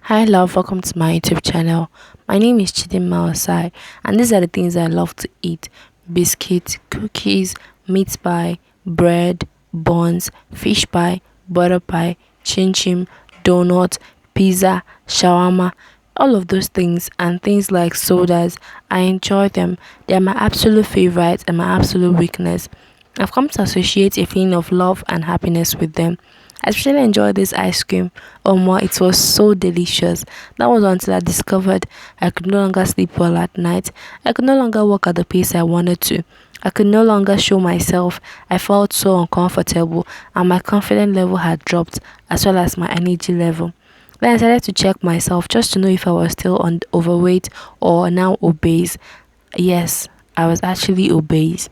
Hi love, welcome to my YouTube channel. My name is Chidinma Osai, and these are the things I love to eat: biscuits, cookies, meat pie, bread, buns, fish pie, butter pie, chin chin, donut, pizza, shawarma, all of those things and things like sodas. I enjoy them. They are my absolute favorite and my absolute weakness. I've come to associate a feeling of love and happiness with them. I especially enjoy this ice cream. Oh my, it was so delicious. That was until I discovered I could no longer sleep well at night. I could no longer walk at the pace I wanted to. I could no longer show myself. I felt so uncomfortable and my confidence level had dropped as well as my energy level. Then I decided to check myself just to know if I was still overweight or now obese. Yes, I was actually obese.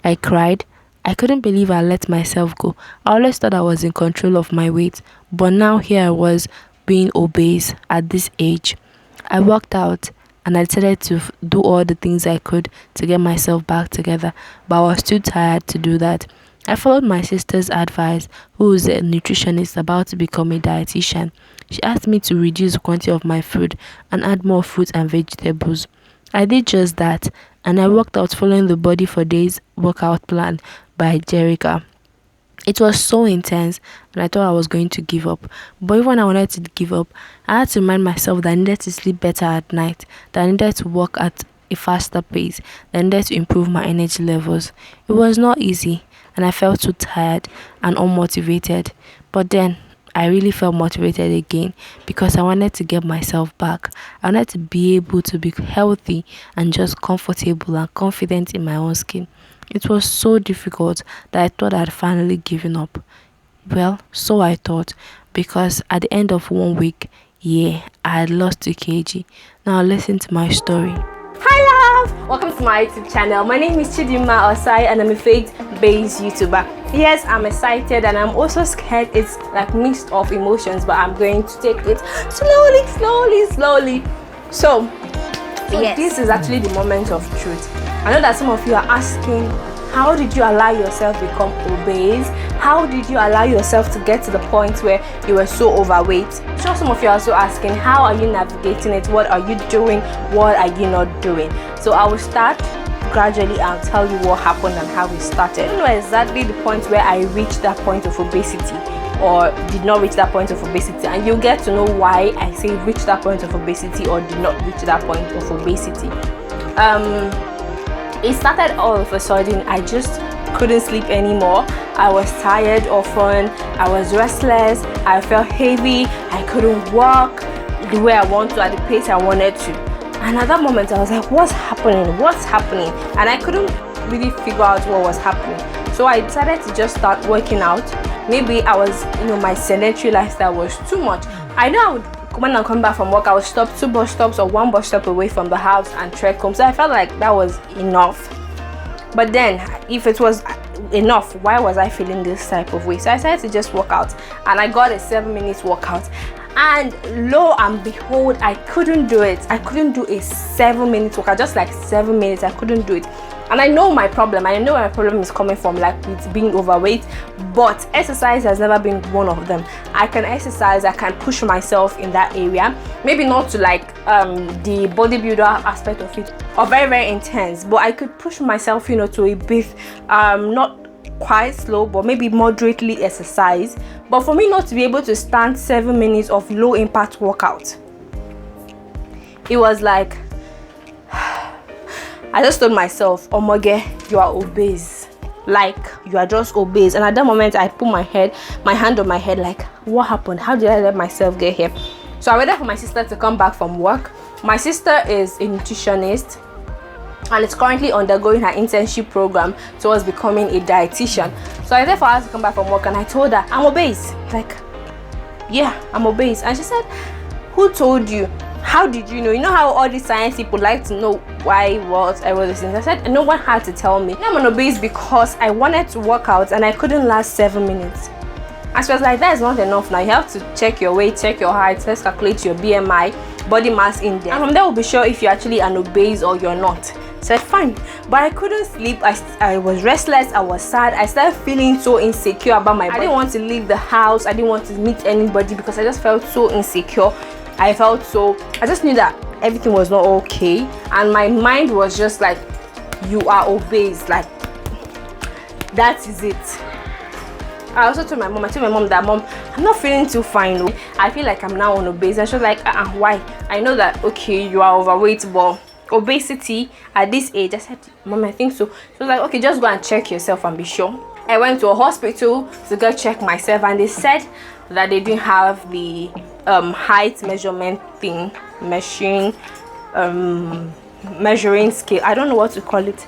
I cried. I couldn't believe I let myself go. I always thought I was in control of my weight, but now here I was being obese at this age. I worked out and I decided to do all the things I could to get myself back together, but I was too tired to do that. I followed my sister's advice, who is a nutritionist about to become a dietitian. She asked me to reduce the quantity of my food and add more fruits and vegetables. I did just that, and I worked out following the Body for Days workout plan by Jerica. It was so intense, and I thought I was going to give up. But even when I wanted to give up, I had to remind myself that I needed to sleep better at night, that I needed to work at a faster pace, that I needed to improve my energy levels. It was not easy, and I felt too tired and unmotivated. But then I really felt motivated again because I wanted to get myself back. I wanted to be able to be healthy and just comfortable and confident in my own skin. It was so difficult that I thought I'd finally given up. Well, so I thought, because at the end of 1 week, yeah, I had lost 2 kg. Now listen to my story. Hi love! Welcome to my YouTube channel. My name is Chidinma Osai and I'm a faith-based YouTuber. Yes, I'm excited and I'm also scared. It's like mixed of emotions, but I'm going to take it slowly. So yes, this is actually the moment of truth. I know that some of you are asking, how did you allow yourself become obese? How did you allow yourself to get to the point where you were so overweight? Sure, some of you are also asking, how are you navigating it? What are you doing? What are you not doing? So I will start gradually. I'll tell you what happened and how it started. I don't know exactly the point where I reached that point of obesity or did not reach that point of obesity, and you'll get to know why I say reach that point of obesity or did not reach that point of obesity. It started all of a sudden. I just couldn't sleep anymore. I was tired often. I was restless. I felt heavy. I couldn't walk the way I want to at the pace I wanted to. And at that moment I was like, what's happening? And I couldn't really figure out what was happening. So I decided to just start working out. Maybe I was, my sedentary lifestyle was too much. I know I would, when I come back from work, I would stop 2 bus stops or 1 bus stop away from the house and trek home. So I felt like that was enough. But then, if it was enough, why was I feeling this type of way? So I decided to just work out, and I got a 7 minutes workout. And lo and behold, I couldn't do it. I couldn't do a 7 minute workout, just like 7 minutes. I couldn't do it. And I know my problem. I know where my problem is coming from, like with being overweight. But exercise has never been one of them. I can exercise. I can push myself in that area. Maybe not to like the bodybuilder aspect of it, or very intense. But I could push myself, to a bit, not quite slow, but maybe moderately exercise. But for me not to be able to stand 7 minutes of low impact workout, it was like I just told myself, Omoge, you are obese. Like, you are just obese. And at that moment I put my hand on my head, like, what happened? How did I let myself get here? So I waited for my sister to come back from work. My sister is a nutritionist and is currently undergoing her internship program towards becoming a dietitian. So I waited for her to come back from work and I told her, I'm obese. Like, yeah, I'm obese. And she said, who told you? How did you know? You know how all these science people like to know why, what, I was listening. I said, no one had to tell me. I'm obese because I wanted to work out and I couldn't last 7 minutes. And she was like, that is not enough. Now you have to check your weight, check your height, let's calculate your BMI, body mass index. And from there we'll be sure if you're actually an obese or you're not. So I said, fine. But I couldn't sleep. I was restless. I was sad. I started feeling so insecure about my body. I didn't want to leave the house. I didn't want to meet anybody because I just felt so insecure. I felt so, I just knew that everything was not okay, and my mind was just like, you are obese, like that is it. I also told my mom, that mom, I'm not feeling too fine. I feel like I'm now on obese. And she was like, why? I know that, okay, you are overweight, but obesity at this age. I said, Mom, I think so. She was like, okay, just go and check yourself and be sure. I went to a hospital to go check myself, and they said that they didn't have the height measurement thing, measuring scale. I don't know what to call it.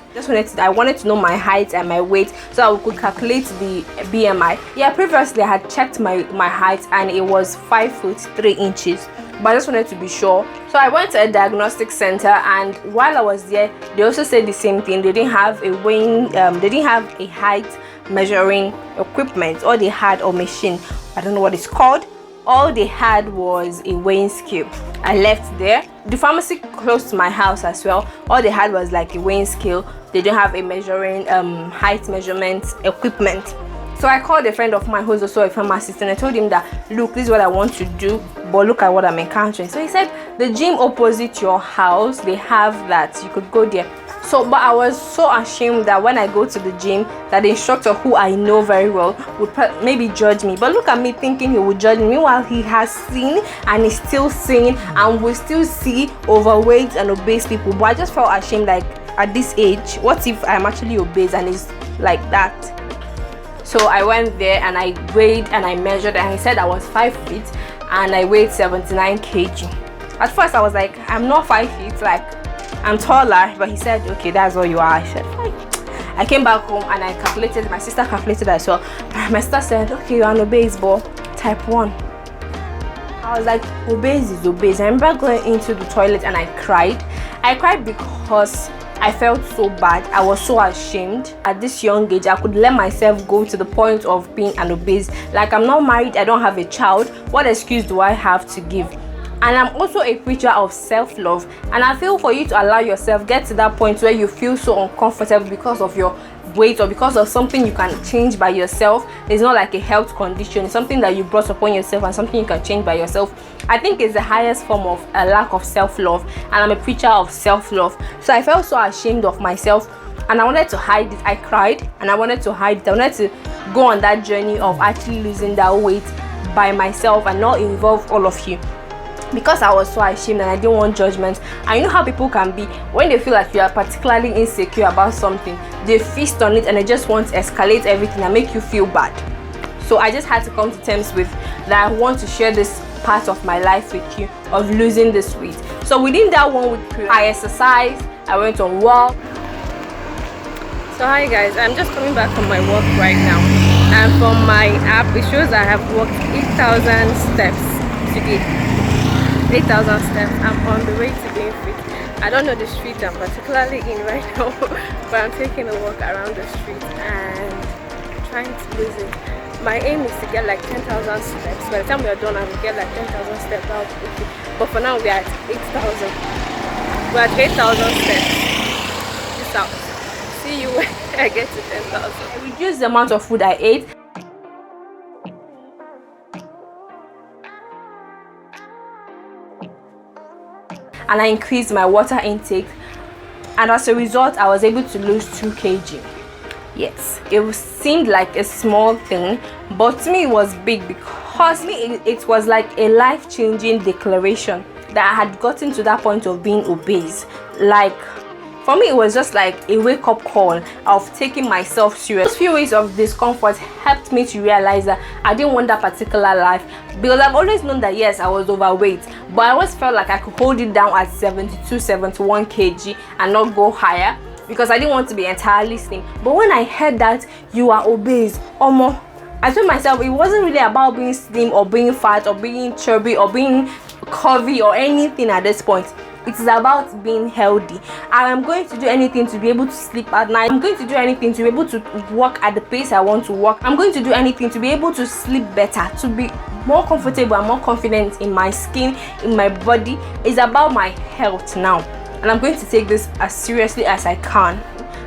I wanted to know my height and my weight so I could calculate the BMI. Yeah, previously I had checked my height and it was 5'3", but I just wanted to be sure. So I went to a diagnostic center, and while I was there, they also said the same thing. They didn't have a weighing, they didn't have a height measuring equipment. All they had, or machine, I don't know what it's called. All they had was a weighing scale. I left there. The pharmacy close to my house as well. All they had was like a weighing scale. They didn't have a measuring height measurement equipment. So I called a friend of mine who's also a pharmacist, and I told him that, look, this is what I want to do, but look at what I'm encountering. So he said the gym opposite your house, they have that, you could go there. So, but I was so ashamed that when I go to the gym, that the instructor, who I know very well, would maybe judge me. But look at me thinking he would judge me. Meanwhile, he has seen and is still seeing and will still see overweight and obese people. But I just felt ashamed, like, at this age, what if I'm actually obese and it's like that? So I went there and I weighed and I measured, and he said I was 5 feet and I weighed 79 kg. At first I was like, I'm not 5 feet, like I'm taller, but he said, okay, that's all you are. I said, fine. I came back home and I calculated. My sister calculated as well. My sister said, okay, you're an obese, but type 1. I was like, obese is obese. I remember going into the toilet and I cried. I cried because I felt so bad. I was so ashamed. At this young age, I could let myself go to the point of being an obese. Like, I'm not married, I don't have a child. What excuse do I have to give? And I'm also a preacher of self-love, and I feel for you to allow yourself get to that point where you feel so uncomfortable because of your weight or because of something you can change by yourself. It's not like a health condition, it's something that you brought upon yourself and something you can change by yourself. I think it's the highest form of a lack of self-love, and I'm a preacher of self-love. So I felt so ashamed of myself and I wanted to hide it. I cried and I wanted to hide it. I wanted to go on that journey of actually losing that weight by myself and not involve all of you, because I was so ashamed and I didn't want judgment. And you know how people can be when they feel like you are particularly insecure about something, they feast on it and they just want to escalate everything and make you feel bad. So I just had to come to terms with that. I want to share this part of my life with you of losing this weight. So within that 1 week period, I exercised, I went on walk. So hi guys, I'm just coming back from my walk right now, and from my app it shows I have walked 8,000 steps today. 8,000 steps. I'm on the way to being fit. I don't know the street I'm particularly in right now, but I'm taking a walk around the street and trying to lose it. My aim is to get like 10,000 steps. By the time we are done, I will get like 10,000 steps out. But for now, we are at 8,000. We're at 8,000 steps. Peace out. See you when I get to 10,000. I reduced the amount of food I ate. And I increased my water intake, and as a result I was able to lose 2 kg. Yes, it seemed like a small thing, but to me it was big, because it was like a life-changing declaration that I had gotten to that point of being obese. Like, for me it was just like a wake-up call of taking myself serious. Those few weeks of discomfort helped me to realize that I didn't want that particular life, because I've always known that yes, I was overweight, but I always felt like I could hold it down at 72, 71 kg and not go higher, because I didn't want to be entirely slim. But when I heard that you are obese, I told myself it wasn't really about being slim or being fat or being chubby or being curvy or anything at this point. It is about being healthy. I am going to do anything to be able to sleep at night. I'm going to do anything to be able to walk at the pace I want to walk. I'm going to do anything to be able to sleep better, to be more comfortable and more confident in my skin, in my body. It's about my health now, and I'm going to take this as seriously as I can.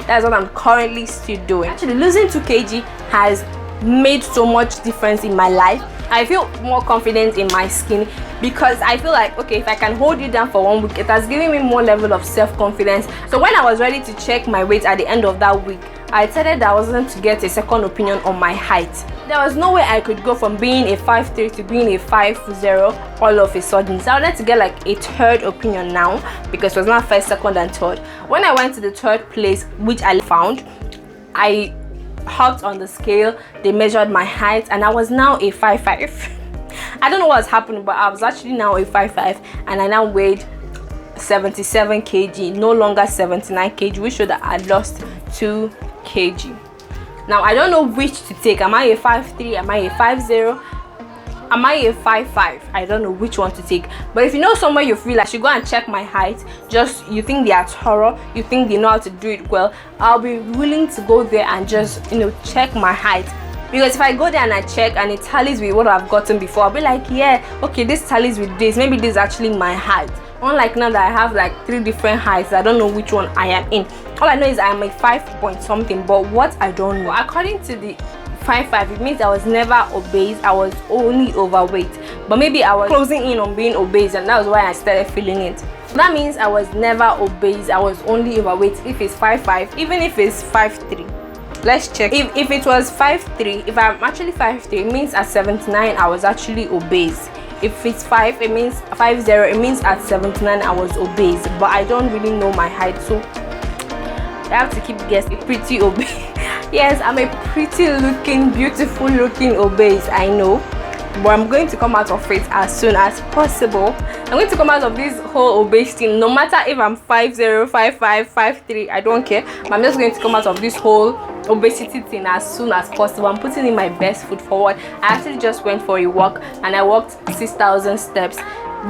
That's what I'm currently still doing. Actually, losing 2 kg has made so much difference in my life. I feel more confident in my skin because I feel like, okay, if I can hold it down for 1 week, it has given me more level of self-confidence. So when I was ready to check my weight at the end of that week, I decided that I wasn't to get a second opinion on my height. There was no way I could go from being a 5'3" to being a 5'0" all of a sudden. So I wanted to get like a third opinion now, because it was not first, second and third. When I went to the third place, which I found, I hopped on the scale, they measured my height, and I was now a 5'5". I don't know what's happening, but I was actually now a 5'5", and I now weighed 77 kg, no longer 79 kg, which showed that I lost 2 kg. Now I don't know which to take. Am I a 5'3", am I a 5'0", am I a 5'5"? I don't know which one to take. But if you know somewhere you feel like I should go and check my height, just you think they are thorough, you think they know how to do it well, I'll be willing to go there and just, you know, check my height. Because if I go there and I check and it tallies with what I've gotten before, I'll be like, yeah, okay, this tallies with this, maybe this is actually my height. Unlike now that I have like 3 different heights, I don't know which one I am in. All I know is I'm a 5 point something, but what I don't know. According to the 5'5", it means I was never obese, I was only overweight. But maybe I was closing in on being obese, and that was why I started feeling it. That means I was never obese, I was only overweight if it's 5'5", even if it's 5'3". Let's check. If it was 5'3", if I'm actually 5'3", it means at 79 I was actually obese. If it's 5, it means 50, it means at 79 I was obese. But I don't really know my height, so I have to keep guessing. Pretty obese. Yes, I'm a pretty looking, beautiful looking obese, I know, but I'm going to come out of it as soon as possible. I'm going to come out of this whole obese thing, no matter if I'm 5'0", 5'5", 5'3", I don't care. But I'm just going to come out of this whole obesity thing as soon as possible. I'm putting in my best foot forward. I actually just went for a walk and I walked 6,000 steps,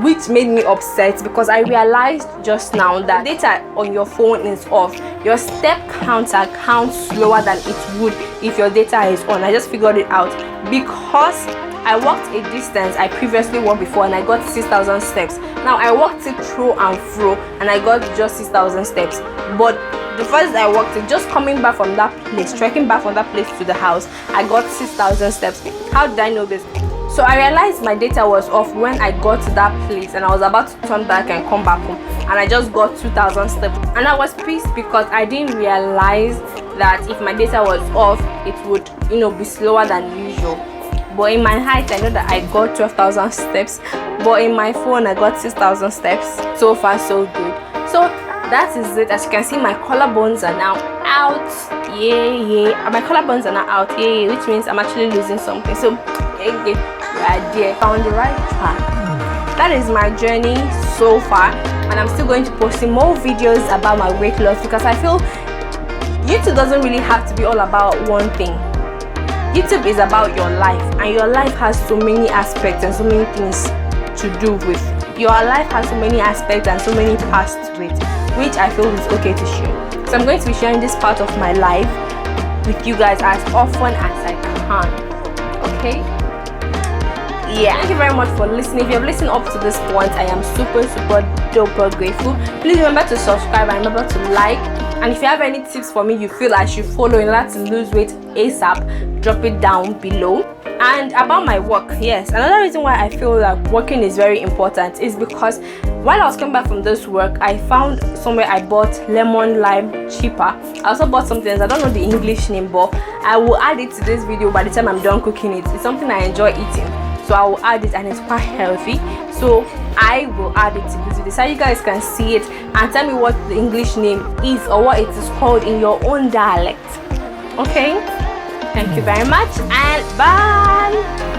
which made me upset because I realized just now that data on your phone is off. Your step counter counts slower than it would if your data is on. I just figured it out because I walked a distance I previously walked before and I got 6,000 steps. Now I walked it through and through and I got just 6,000 steps. But the first I walked it, just coming back from that place, trekking back from that place to the house, I got 6,000 steps. How did I know this? So I realized my data was off when I got to that place and I was about to turn back and come back home, and I just got 2,000 steps, and I was pissed because I didn't realize that if my data was off it would, you know, be slower than usual. But in my height I know that I got 12,000 steps, but in my phone I got 6,000 steps. So far so good. So that is it. As you can see, my collarbones are now out. Yeah, my collarbones are now out, which means I'm actually losing something. So right there, found the right track. That is my journey so far, and I'm still going to post more videos about my weight loss because I feel YouTube doesn't really have to be all about one thing. YouTube is about your life, and your life has so many aspects and so many things to do with. Your life has so many aspects and so many parts to it, which I feel is okay to share. So I'm going to be sharing this part of my life with you guys as often as I can. Okay? Yeah, thank you very much for listening. If you have listened up to this point, I am super duper grateful. Please remember to subscribe and remember to like. And if you have any tips for me you feel I should follow in order to lose weight ASAP, drop it down below. And about my work, yes, another reason why I feel like working is very important is because while I was coming back from this work, I found somewhere I bought lemon lime cheaper. I also bought something else, I don't know the English name, but I will add it to this video by the time I'm done cooking it. It's something I enjoy eating, so I will add it, and it's quite healthy, so I will add it to this video so you guys can see it and tell me what the English name is or what it is called in your own dialect. Okay, thank you very much and bye.